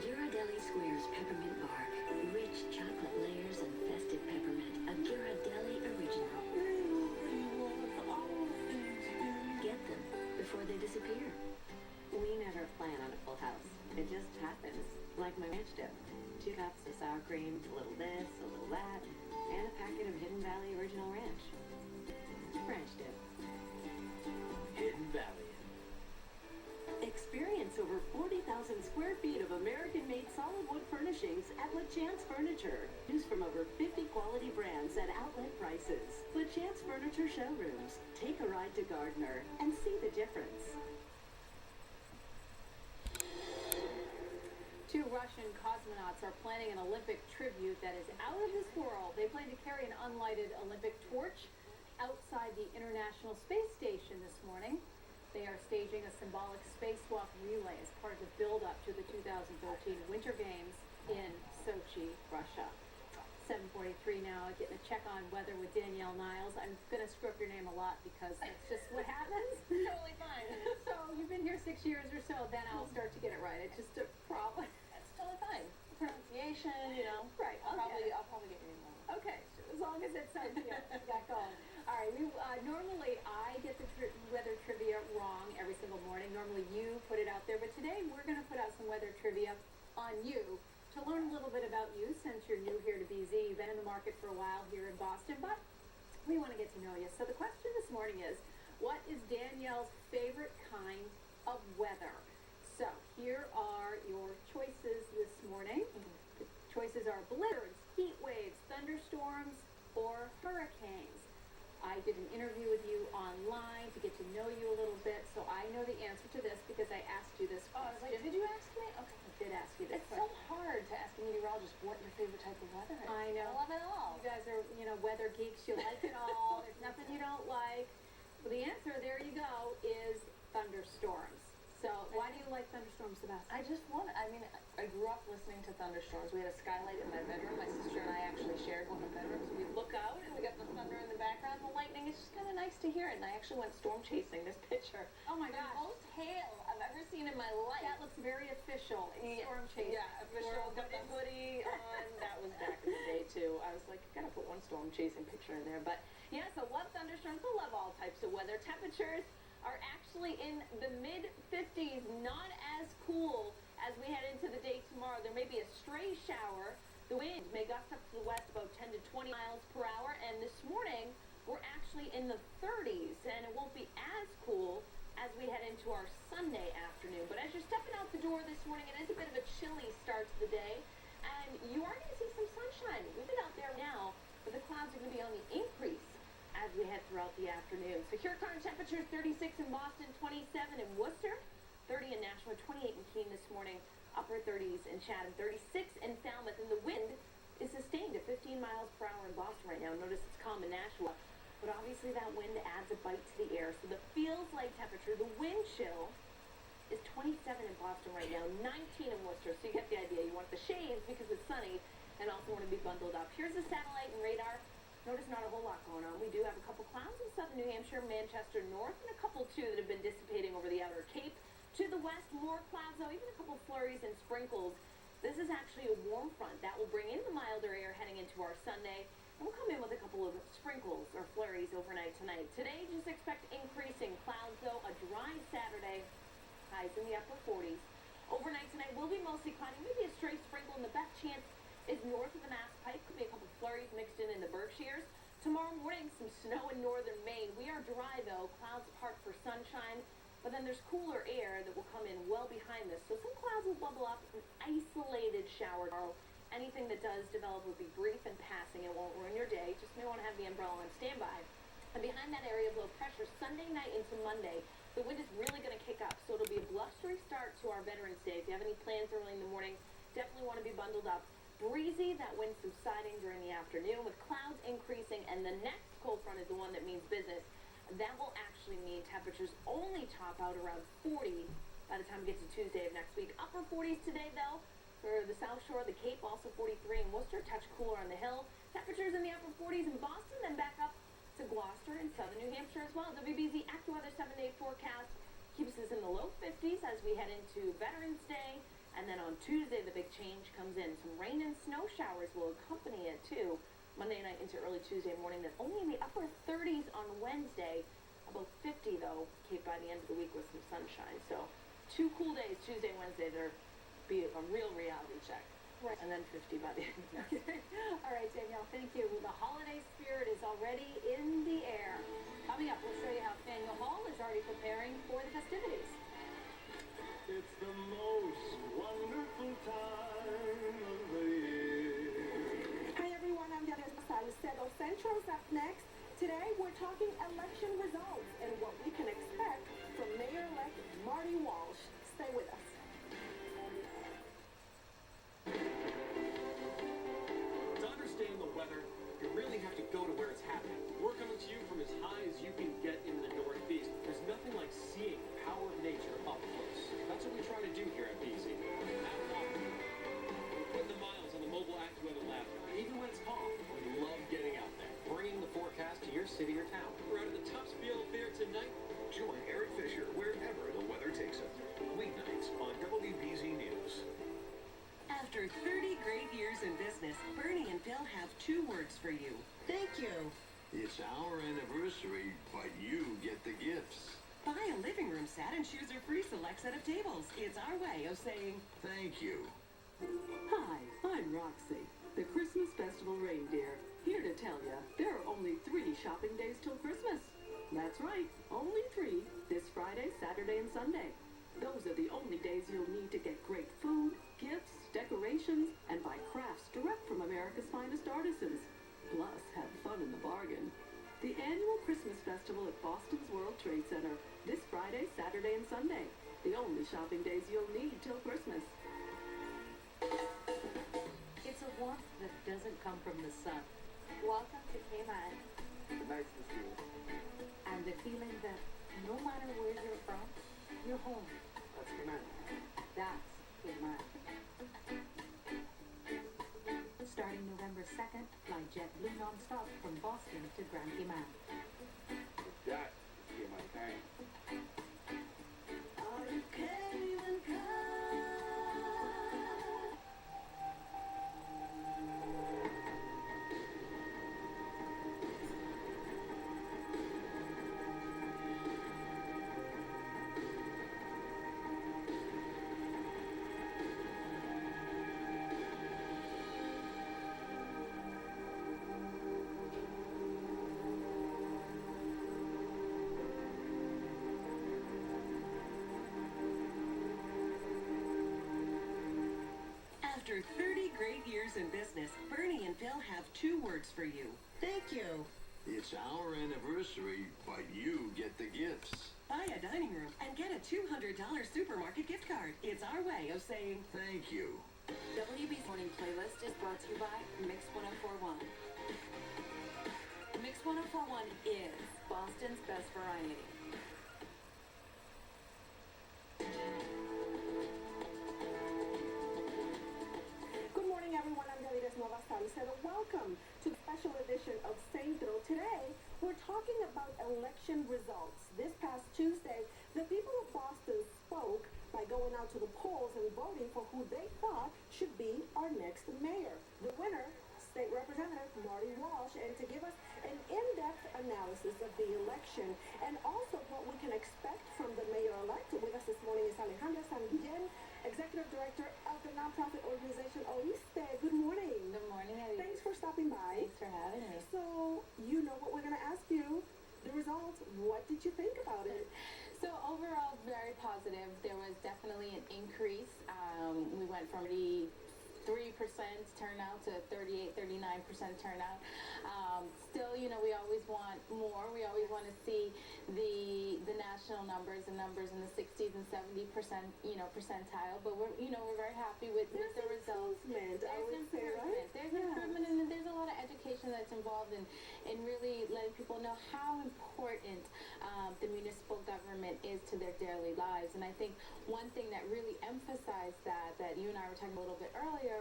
Ghirardelli Squares Peppermint Bark. Rich chocolate layers and festive peppermint. A Ghirardelli original. Get them before they disappear. We never plan on a full house. It just happens. Like my ranch dip. 2 cups of sour cream, a little this, a little that, and a packet of Hidden Valley Original Ranch. Ranch dip. Hidden Valley. Experience over 40,000 square feet of American-made solid wood furnishings at LaChance Furniture. Choose from over 50 quality brands at outlet prices. LaChance Furniture showrooms. Take a ride to Gardner and see the difference. 2 Russian cosmonauts are planning an Olympic tribute that is out of this world. They plan to carry an unlighted Olympic torch outside the International Space Station this morning. They are staging a symbolic spacewalk relay as part of the build-up to the 2013 Winter Games in Sochi, Russia. 7:43 now, getting a check on weather with Danielle Niles. I'm going to screw up your name a lot because that's just what happens. Totally fine. So you've been here 6 years or so, then I'll start to get it right. It's just a problem. That's totally fine. Pronunciation, you know. Right. I'll probably get your name wrong. Okay, as long as it's got going. All right, normally I get the weather trivia wrong every single morning. Normally you put it out there, but today we're going to put out some weather trivia on you to learn a little bit about you since you're new here to BZ. You've been in the market for a while here in Boston, but we want to get to know you. So the question this morning is, what is Danielle's favorite kind of weather? So here are your choices this morning. The choices are blizzards, heat waves, thunderstorms, or hurricanes. I did an interview with you online to get to know you a little bit, so I know the answer to this because I asked you this question. I was like, did you ask me? Okay. I did ask you this It's question. so hard to ask a meteorologist what your favorite type of weather is. I know. I love it all. You guys are, weather geeks. You like it all. There's nothing you don't like. Well, the answer, there you go, is thunderstorms. So why do you like thunderstorms the best? I grew up listening to thunderstorms. We had a skylight in my bedroom. My sister and I actually shared one of the bedrooms. We look out and we got the thunder in the background, the lightning. It's just kind of nice to hear it. And I actually went storm chasing this picture. Oh my gosh. The most hail I've ever seen in my life. That looks very official. Storm chasing. Yeah, official. Got the hoodie on. That was back in the day too. I was like, gotta put one storm chasing picture in there. But yeah, so love thunderstorms. I love all types of weather. Temperatures are actually in the mid-50s, not as cool as we head into the day tomorrow. There may be a stray shower. The winds may gust up to the west about 10 to 20 miles per hour. And this morning, we're actually in the 30s, and it won't be as cool as we head into our Sunday afternoon. But as you're stepping out the door clouds are going to be on the increase as we head throughout the afternoon. So here are current temperatures: 36 in Boston, 27 in Worcester, 30 in Nashua, 28 in Keene this morning, upper 30s in Chatham, 36 in Falmouth, and the wind is sustained at 15 miles per hour in Boston right now. Notice it's calm in Nashua, but obviously that wind adds a bite to the air. So the feels like temperature, the wind chill is 27 in Boston right now, 19 in Worcester. So you get the idea. You want the shades because it's sunny and also want to be bundled up. Here's the satellite and radar. Notice not a whole lot going on. We do have a couple clouds in southern New Hampshire, Manchester north, and a couple too that have been dissipating over the outer Cape. To the west, more clouds, though, even a couple flurries and sprinkles. This is actually a warm front that will bring in the milder air heading into our Sunday. And we'll come in with a couple of sprinkles or flurries overnight tonight. Today, just expect increasing clouds, though. A dry Saturday, highs in the upper 40s. Overnight tonight will be mostly cloudy, maybe a stray sprinkle, and the best chance is north of the Mass Pike. Could be a couple flurries mixed in the Berkshires. Tomorrow morning, some snow in northern Maine. We are dry, though. Clouds part for sunshine. But then there's cooler air that will come in well behind this. So some clouds will bubble up, an isolated shower tomorrow. Anything that does develop will be brief and passing. It won't ruin your day. Just may want to have the umbrella on standby. And behind that area of low pressure, Sunday night into Monday, the wind is really going to kick up. So it'll be a blustery start to our Veterans Day. If you have any plans early in the morning, definitely want to be bundled up. Breezy, that wind subsiding during the afternoon with clouds increasing. And the next cold front is the one that means business. That will actually mean temperatures only top out around 40 by the time we get to Tuesday of next week. Upper 40s today, though, for the South Shore, the Cape, also 43 in Worcester, touch cooler on the hill. Temperatures in the upper 40s in Boston, then back up to Gloucester and southern New Hampshire as well. WBZ AccuWeather 7-day forecast keeps us in the low 50s as we head into Veterans Day. And then on Tuesday, the big change comes in. Some rain and snow showers will accompany it, too. Monday night into early Tuesday morning, then only in the upper 30s on Wednesday. About 50, though, Cape by the end of the week with some sunshine. So 2 cool days, Tuesday and Wednesday. There'll be a real reality check. Right. And then 50 by the end of next week. All right, Danielle, thank you. The holiday spirit is already in the air. Coming up, we'll show you how Faneuil Hall is already preparing for the festivities. It's the most wonderful time of the year. Hi everyone, I'm Diana Salcedo. Central's up next. Today we're talking election results and what we can expect from Mayor-elect Marty Walsh. Stay with us. To understand the weather, you really have to go to where it's happening. We're coming to you from as high as you can get in the Northeast. There's nothing like seeing the power of nature up close. That's what we try to do here at BZ. We're putting the miles on the mobile AccuWeather lab. Even when it's calm, we love getting out there, bringing the forecast to your city or town. We're out at the Topsfield Fair tonight. Join Eric Fisher wherever the weather takes him. Weeknights on WBZ News. After 30 great years in business, Bernie and Phil have 2 words for you. Thank you. It's our anniversary, but you get the gifts. Buy a living room set and choose a free select set of tables. It's our way of saying thank you. Hi, I'm Roxy, the Christmas Festival reindeer, here to tell you there are only 3 shopping days till Christmas. That's right, only 3, this Friday, Saturday, and Sunday. Those are the only days you'll need to get great food, gifts, decorations, and buy crafts direct from America's finest artisans. Plus, have fun in the bargain. The annual Christmas Festival at Boston's World Trade Center, this Friday, Saturday, and Sunday. The only shopping days you'll need till Christmas. It's a warmth that doesn't come from the sun. Welcome to Cayman. Nice to see you. And the feeling that no matter where you're from, you're home. That's Cayman. That's Cayman. Starting November 2nd, fly JetBlue non-stop from Boston to Grand Cayman. That is my time. Are you Cayman come? After 30 great years in business, Bernie and Phil Phil have 2 words for you. Thank you. It's our anniversary, but you get the gifts. Buy a dining room and get a $200 supermarket gift card. It's our way of saying Thank you. WB's morning playlist is brought to you by Mix 1041. Mix 1041 is Boston's best variety. Good morning, everyone. I'm Delires Nova Salcedo. Welcome to the special edition of Centro. Today, we're talking about election results. This past Tuesday, the people of Boston spoke by going out to the polls and voting for who they thought should be our next mayor. The winner, State Representative Marty Walsh, and to give us an in-depth analysis of the election and also what we can expect from the mayor-elect. With us this morning is Alejandra San Guillen, Executive Director of the nonprofit organization Oiste. Good morning. Good morning, Eddie. Thanks for stopping by. Thanks for having me. So, you know what we're going to ask you. The results, what did you think about it? So overall, very positive. There was definitely an increase. We went from 3% turnout to 38, 39% turnout. Still, you know, we always want more. We always want to see the national numbers and numbers in the 60s and 70%, percentile. But we're very happy with the results. There's improvement. There's improvement, and there's a lot of education that's involved in really letting people know how important the municipal government is to their daily lives. And I think one thing that really emphasized that you and I were talking a little bit earlier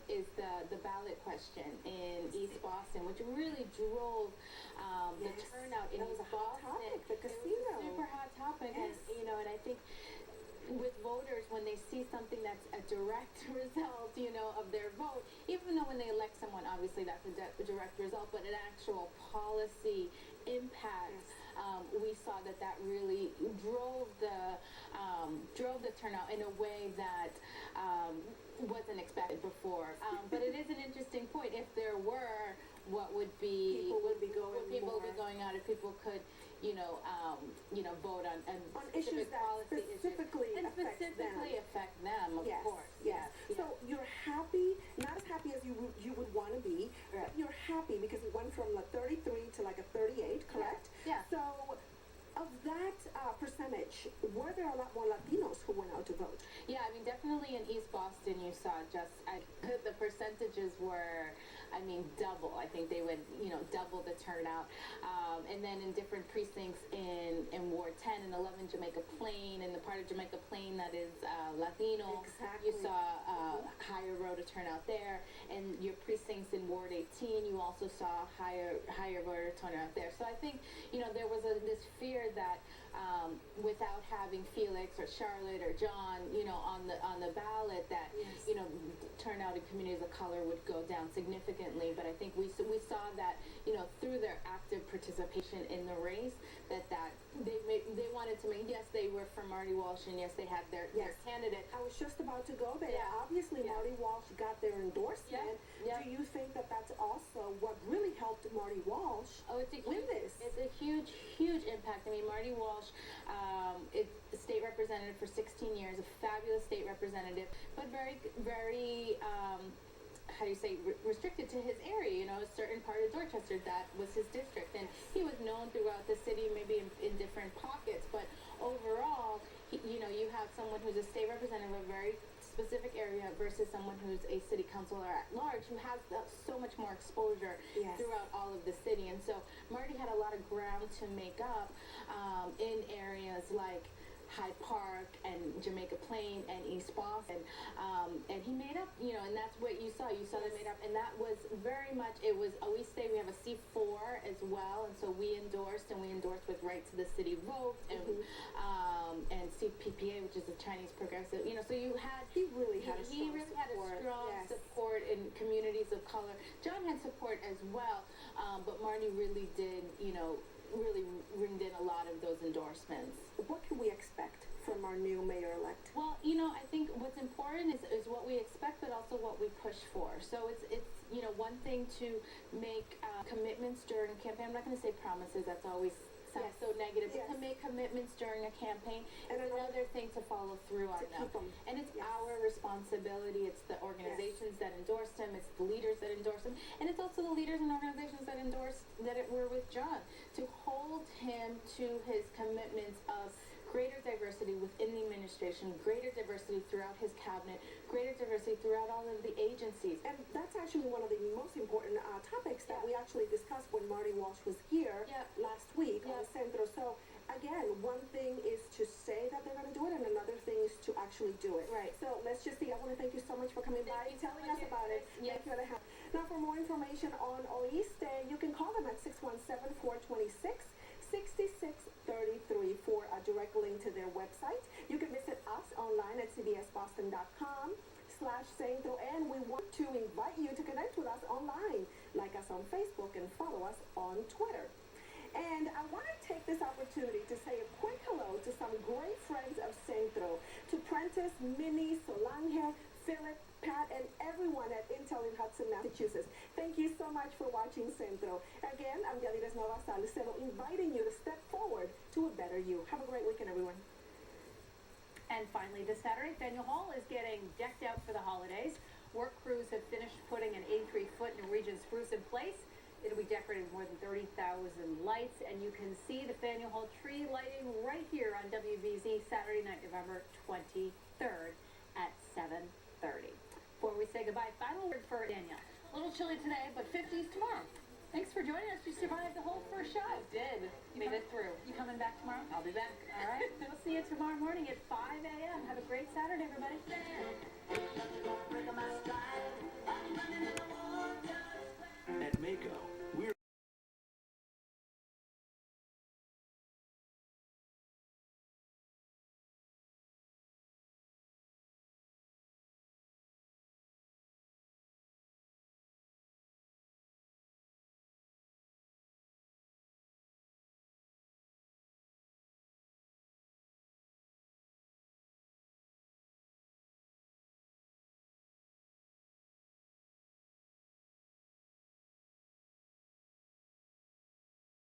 is the ballot question in East Boston, which really drove the turnout in East Boston. The casino. It was a super hot topic, yes. and I think with voters, when they see something that's a direct result, of their vote, even though when they elect someone, obviously that's a direct result, but an actual policy impact, we saw that really drove the turnout in a way that wasn't expected before. But it is an interesting point. If there were, what would be people would be going out if people could vote on issues that policy specifically affect them, of course. Yes. So you're happy, not as happy as you would want to be, but you're happy because it went from like 33 to like a 38, correct? Yeah. So of that percentage, were there a lot more Latinos who went out to vote? Yeah, I mean, definitely in East Boston, you saw the percentages were, double. I think they would, double the turnout. And then in different precincts in Ward 10 and 11 Jamaica Plain, and the part of Jamaica Plain that is Latino, exactly. You saw higher voter turnout there. And your precincts in Ward 18, you also saw higher voter turnout there. So I think, there was this fear that without having Felix or Charlotte or John, on the ballot, that turnout in communities of color would go down significantly. But I think we saw that through their active participation in the race, that they wanted to make, yes, they were for Marty Walsh, and yes, they had their candidate. I was just about to go there. Yeah. Obviously, Marty Walsh got their endorsement. Yeah. Do you think that that's also what really helped Marty Walsh win this? It's a huge, huge impact. I mean, Marty Walsh is a state representative for 16 years, a fabulous state representative, but very, very, restricted to his area, a certain part of Dorchester, that was his district. And he was known throughout the city, maybe in different pockets, but overall, you have someone who's a state representative of a very specific area versus someone who's a city councilor at large who has so much more exposure throughout all of the city. And so Marty had a lot of ground to make up in areas like Hyde Park and Jamaica Plain and East Boston, and he made up, and that's what you saw. You saw they made up, and that was very much, it was, we say we have a C4 as well, and so we endorsed with right to the city vote, and CPPA, which is the Chinese Progressive, so you had, he really had a strong support in communities of color. John had support as well, but Marty really did, really ringed in a lot of those endorsements. What can we expect from our new mayor-elect? Well, I think what's important is what we expect, but also what we push for. So it's one thing to make commitments during a campaign. I'm not going to say promises. That's always sounds so negative, but to make commitments during a campaign is another thing to follow through on them. And it's our responsibility. It's the organizations that endorsed him. It's the leaders that endorsed him. And it's also the leaders and organizations that were with John to hold him to his commitments of greater diversity within the administration, greater diversity throughout his cabinet, greater diversity throughout all of the agencies. And that's actually one of the most important topics that we actually discussed when Marty Walsh was here last week on Centro. So again, one thing is to say that they're going to do it, and another thing is to actually do it. Right. So let's just see. I want to thank you so much for coming by and telling us about it. Yes. Thank you, Alejandra. Now, for more information on Oiste, you can call them at 617-426 6633 for a direct link to their website. You can visit us online at cbsboston.com/Centro, and we want to invite you to connect with us online. Like us on Facebook and follow us on Twitter. And I want to take this opportunity to say a quick hello to some great friends of Centro, to Prentice, Minnie, Solange, Philip, Pat, and everyone at Intel in Hudson, Massachusetts. Thank you so much for watching Centro. Again, I'm Yalides Nova Salcedo, inviting you to step forward to a better you. Have a great weekend, everyone. And finally, this Saturday, Faneuil Hall is getting decked out for the holidays. Work crews have finished putting an 83-foot Norwegian spruce in place. It'll be decorated with more than 30,000 lights, and you can see the Faneuil Hall tree lighting right here on WBZ Saturday night, November 23rd at 7:30. Before we say goodbye, final word for Danielle. A little chilly today, but 50s tomorrow. Thanks for joining us. You survived the whole first show. I did. Made it through. You coming back tomorrow? I'll be back. All right. We'll see you tomorrow morning at 5 a.m. Have a great Saturday, everybody.